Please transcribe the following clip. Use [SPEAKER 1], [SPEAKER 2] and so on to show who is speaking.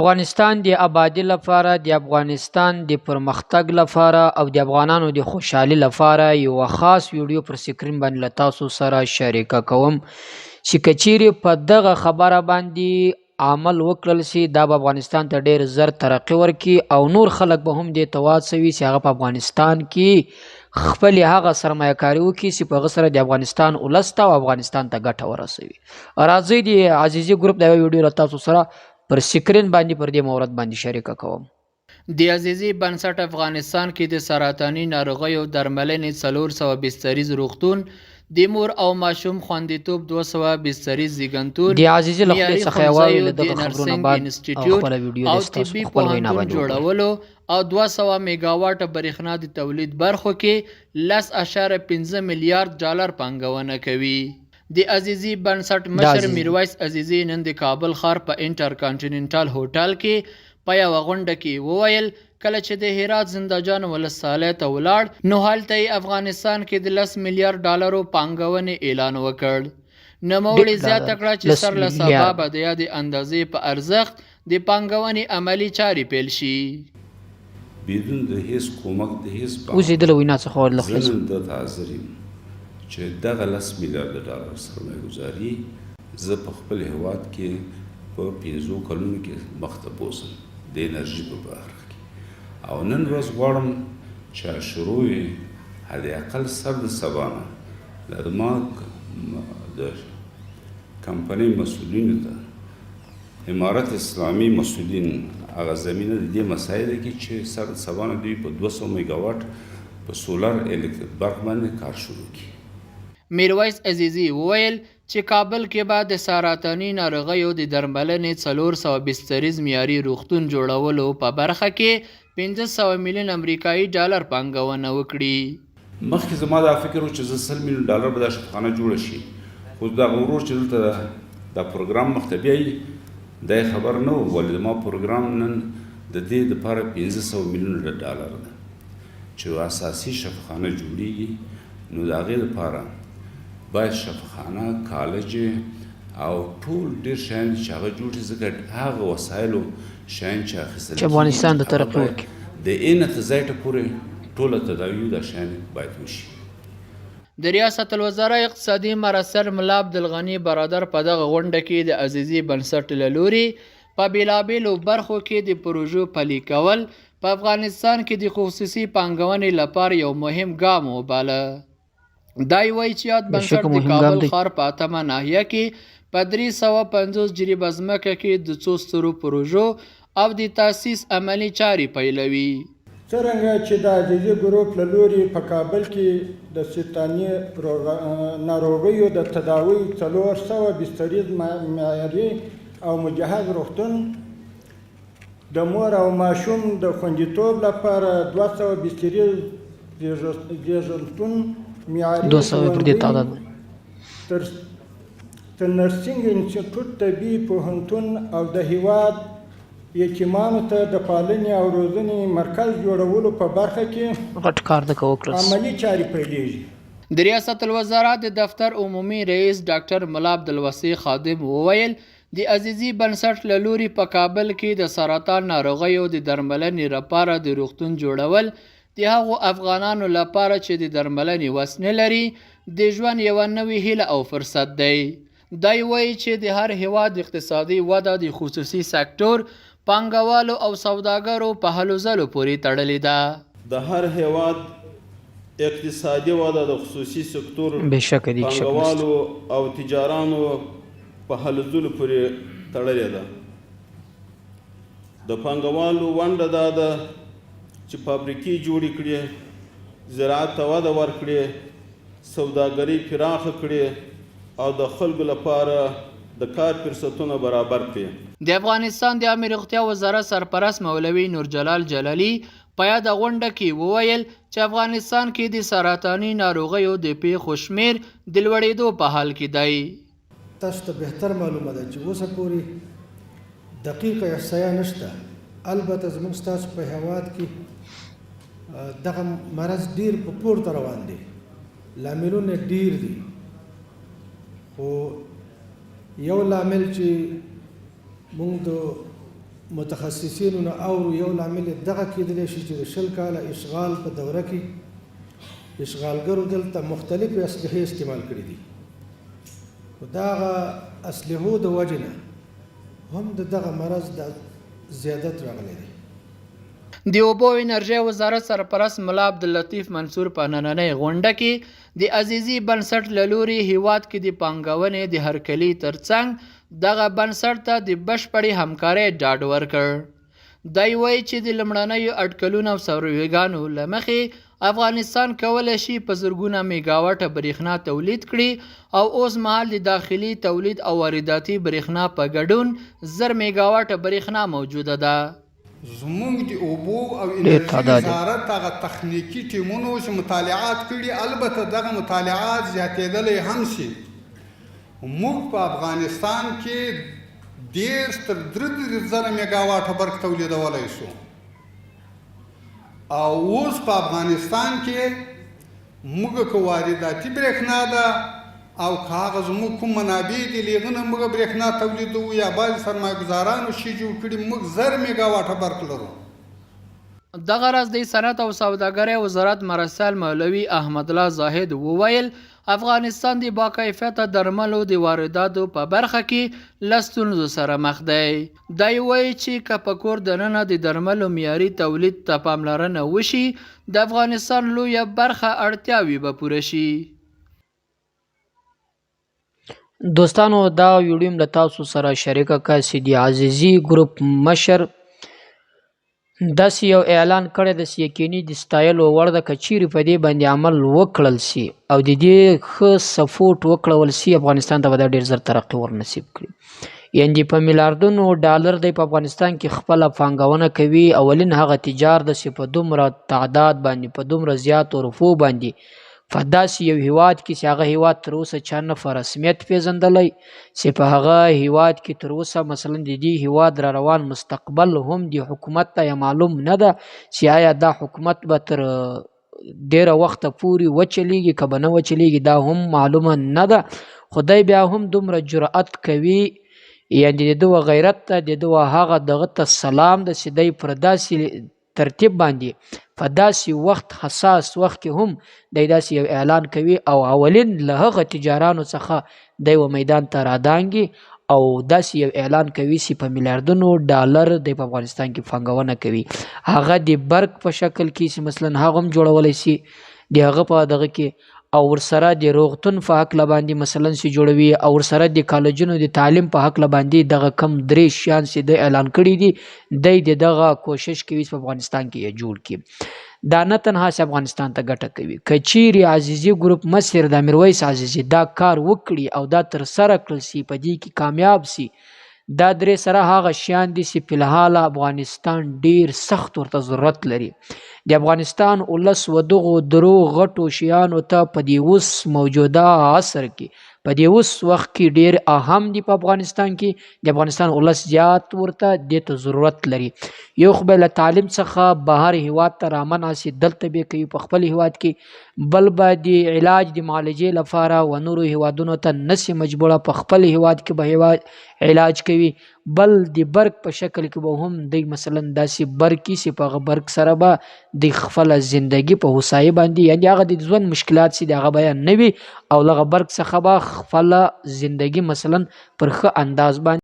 [SPEAKER 1] افغانستان د آبادی لپاره د افغانستان د پرمختګ لپاره او د افغانانو د خوشحالي لپاره یو خاص ویډیو پر سکرین باندې له تاسو سره شریکه کوم چې کچېرې په دغه خبره باندې عمل وکړل شي دا به افغانستان ته ډېر زر ترقي ورکړي او نور خلک به هم دې ته وهڅوي چې هغه په افغانستان کې خپلې هغه سرمایه کاري وکړي چې په هغه سره د افغانستان ولس ته او افغانستان ته ګټه ورسوي. راځئ د عزیزي ګروپ د یوه ویډیو له تاسو سره پر سکرین باندې پر دې مورد باندې شریکه کوم.
[SPEAKER 2] د عزیزي بنسټ افغانستان کې د سرطاني ناروغیو درملنې 400 بستریز روغتون د مور او ماشوم خوندیتوب 200 بستریز زیږنتون
[SPEAKER 1] د عزیزي له خولې څخه یې واورئ دغه خبرونه بعد خپله ویډیو
[SPEAKER 2] او
[SPEAKER 1] د ستاسو
[SPEAKER 2] طبي
[SPEAKER 1] په خپل وینا
[SPEAKER 2] پوهنتون
[SPEAKER 1] باندې
[SPEAKER 2] جوړولو او 200 میګاواټه برېښنا د تولید برخو کې 10.15 میلیارډ ډالر پانګونه کوي. د عزیزي بنسټ مشر میرویس عزیزي نن د کابل ښار په انټر کانټیننټل هوټل کې په یوه غونډه کې وویل کله چې د هرات زندهجان ولسوالۍ ته ولاړ نو هلته یې افغانستان کې د 10 میلیارډ ډالرو پانګونې اعلان وکړ. نوموړي زیاته کړه چې سر له سبا به د یادې اندازې په ارزښت د پانګونې عملي چارې پیل شي.
[SPEAKER 3] بدون د هیڅ کومک د هیڅ
[SPEAKER 1] اوس یې د له وینا څخه ورلخص
[SPEAKER 3] زه د حاضر یم چې دغه 10 میلیارډ ډالر سرمایه ګزاري زه په خپل هیواد کې په 15 کلونو کې مخته بوځم د انرژي په برخه کې او نن ورځ غواړم چې شروع یې حد اقل سر د سبا نه د ما د کمپنۍ مسؤلینو ته امارت اسلامي مسؤلین هغه زمینه د دې مسایل کې چې سر د سبا نه دوی په 200 میګاواټ په سولر برق باندې کار شروع کړي.
[SPEAKER 2] میرویس عزیزي وویل چې کابل کې به د سرطاني ناروغیو د درملنې 400 بستریز معیاري روغتون جوړولو په برخه کې 500 میلیون امریکایي ډالر پانګونه وکړي.
[SPEAKER 3] مخکې زما دا فکر و چې 100 میلیون ډالر به دا شفاخانه جوړه شي خو دا ورور چې دلته دا پروګرام مخته بیایي دا خبر نه و ولې زما پروګرام نن د دې دپاره 500 میلیون ډالر ده چې اساسي شفاخانه جوړیږي نو د هغې دپاره باید شفاخانه کالج او ټول ډېر شیان چې هغه جوړ شي ځکه هغه وسایلو شیان چې اخیستل
[SPEAKER 1] چې افغانستان ته ترقي وکړي
[SPEAKER 3] د اینه تر ځای ته پورې ټوله تداوي دا شیان باید وشي.
[SPEAKER 2] د ریاست الوزرا اقتصادي مرستیال ملا عبدالغني برادر په دغه غونډه کې د عزیزي بنسټ له لوري په بېلابېلو برخو کې د پروژو پلي کول په افغانستان کې د خصوصي پانګونې لپاره یو مهم ګام وباله. دا یې وایي چې یاد بنسټ د کابل ښار په 8مه ناحیه کې په 350 جریبه ځمکه کې د څو سترو پروژو او د تاسیس عملي چارې پیلوي.
[SPEAKER 4] څرنګه چې د عزیزي ګروپ له لوري په کابل کې د سرطاني ناروغیو د تداوی 400 بستریز معیاري او مجهز روغتون د مور او ماشوم د خوندیتوب لپاره 200 بستریز زیږنتون معیاري
[SPEAKER 1] 200 پر دې تعداد
[SPEAKER 4] تر نرسنګ انسټیټوټ طبي پوهنتون او د هیواد یتیمانو ته د پالنې او روزنې مرکز جوړولو په برخه کې
[SPEAKER 1] غټ کار د کوکرس
[SPEAKER 4] عملي چارې پیلېږي.
[SPEAKER 2] د ریاست الوزرا د دفتر عمومي رئیس ډاکټر ملا عبدالوسیع خادم وویل د عزیزي بنسټ له لوري په کابل کې د سرطان ناروغیو د درملنې لپاره د روغتون جوړول د هغو افغانانو لپاره چې د درملنې وس نه لري د ژوند یوه نوې هیله او فرصت دی. دا یې وایي چې د هر هیواد اقتصادي وده د خصوصي سکتور پانګوالو او سوداګرو په هلو ځلو پورې تړلې ده.
[SPEAKER 5] د هر هیواد اقتصادي وده د خصوصي سکتور
[SPEAKER 1] پانګوالو
[SPEAKER 5] او تجارانو په هلو ځلو پورې تړلې ده. د پانګوالو ونډه دا ده چې فابریکې جوړې کړي زراعت ته وده ورکړي سوداګري پراخه کړي او د خلکو لپاره د کار فرصتونه برابر کړي.
[SPEAKER 2] د افغانستان د عامه روغتیا وزارت سرپرست مولوي نور جلال جلالي په یاده غونډه کې وویل چې افغانستان کې د سرطاني ناروغیو د پیښو شمېر د لوړېدو په حال کې دی.
[SPEAKER 6] تاسو ته بهتر معلومه ده چې اوسه پورې دقیقه احصایه نشته. البته زموږ ستاسو په هیواد کې دغه مرض ډیر په پورته روان دی لاملونه ډیر دي خو یو لامل چې موږ د متخصصینو نه اورو یو لامل یې دغه کېدلی شي چې د 20 کاله اشغال په دوره کې اشغالګرو دلته مختلفې اسلحې استعمال کړي دي. خو د هغه اسلحو د وجې نه هم د دغه مرض د زیادت راغلی دی.
[SPEAKER 2] د اوبو انرژۍ وزارت سرپرست ملا عبداللطیف منصور په نننۍ غونډه کې د عزیزي بنسټ له لوري هیواد کې د پانګونې د هرکلي ترڅنګ دغه بنسټ ته د بشپړې همکارۍ ډاډ ورکړ. دی وایي چې د لومړنیو اټکلونو او سروېګانو له مخې افغانستان کولی شي په زرګونه میګاواټه برېښنا تولید کړي او اوس مهال د داخلي تولید او وارداتي برېښنا په ګډون 1000 میګاواټه برېښنا موجوده ده.
[SPEAKER 7] زموږ د اوبو او انرژي وزارت هغه تخنیکي ټیمونو چې مطالعات کړي، البته دغه مطالعات زیاتېدلی هم شي. موږ په افغانستان کې 10 تر 3000 میګاواټه برق تولیدولی شو او اوس په افغانستان کې موږ که وارداتي برېښنا ده او که هغه زموږ کوم منابع دي له هغه نه موږ برېښنا تولیدوو یا بعضې سرمایه‌ګزارانو شي جوړ کړي، موږ 1000 میګاواټه برق لرو.
[SPEAKER 2] دغه راز د صنعت او سوداګرۍ وزارت مرسل مولوي احمد الله زاهد وویل افغانستان د باکیفیته درملو د وارداتو په برخه کې له ستونزو سره مخ دی. دی وایي چې که په کور دننه د درملو معیاري تولید ته پاملرنه وشي د افغانستان لویه برخه اړتیاوې به پوره شي.
[SPEAKER 1] دوستانو دا ویډیو له تاسو سره شریکه کړه چې د عزیزي ګروپ مشر داسې یو اعلان کړی د یقیني د ستایلو وړ ده که چیرې په دې باندې عمل وکړل سي او د دې ښه سپورټ وکړول سي افغانستان ته به دا ډېر زر ترقي ورنصیب کړي. یعنې په میلیاردونو ډالر دی په افغانستان کې خپله پانګونه کوي. اولین هغه تجار ده چې په دومره تعداد باندې په دومره زیاتو روپو باندې په داسې یو هیواد کې چې هغه هیواد تر اوسه چا نه په رسمیت پیژندلی چې په هغه هیواد کې تر اوسه مثلا د دې هیواد را روان مستقبل هم د حکومت ته معلوم نه ده چې آیا دا حکومت به تر ډیره وخته پورې وچلیږي که به نه وچلیږي دا هم معلومه نه ده. خدای بیا هم دومره جرأت کوي، یعنې د ده غیرت ته د ده هغه دغه ته سلام ده چې دی پر داسې ترتیب باندې په داسې وخت حساس وخت کې هم دی داسې یو اعلان کوي او اولین له هغه تجارانو څخه دی میدان ته رادانګي او داسې یو اعلان کوي چې په میلیاردونو ډالر دی په افغانستان کې پانګونه کوي. هغه د برق په شکل کې چې مثلا هغه هم جوړولی شي د هغه په دغه کې او ورسره د روغتون په حقله باندې مثلا چې جوړوي او ورسره د کالجونو د تعلیم په حقله باندې دغه کم 3 شیان چې دی اعلان کړي دي دی د دغه کوشش کوي چې په افغانستان کې یې جوړ کړي. دا نه تنها چې افغانستان ته ګټه کوي، که چیرې عزیزي ګروپ مشر د میرویس عزیزي دا کار وکړي او دا ترسره کړل سي په دې کې کامیاب سي دا درې سره هغه شیان دي چې په الحال افغانستان ډیر سخت ورته ضرورت لري. د افغانستان ولس و دغو درو غټو شیانو ته په دې اوس موجوده عصر کې په دې اوس وخت کې ډیر اهم دي. په افغانستان کې د افغانستان ولس زیات ورته دې ته ضرورت لري. یو خو به له تعلیم څخه بهر هیواد ته رامنع سي، دلته به کوي په خپل هیواد کې، بل به د علاج د معالجې لپاره و نورو هیوادونو ته نسي مجبوره په خپل هیواد کې به هیواد علاج کوي، بل د برق په شکل کې به هم دی مثلا داسې برقي چې په هغه برق سره به د خپله زندگی په هوسایي باندې یعنې هغه د ژوند مشکلات چې د هغه بیان نه وي او له هغه برق څخه به خپله زندگی مثلا پر ښه انداز باندې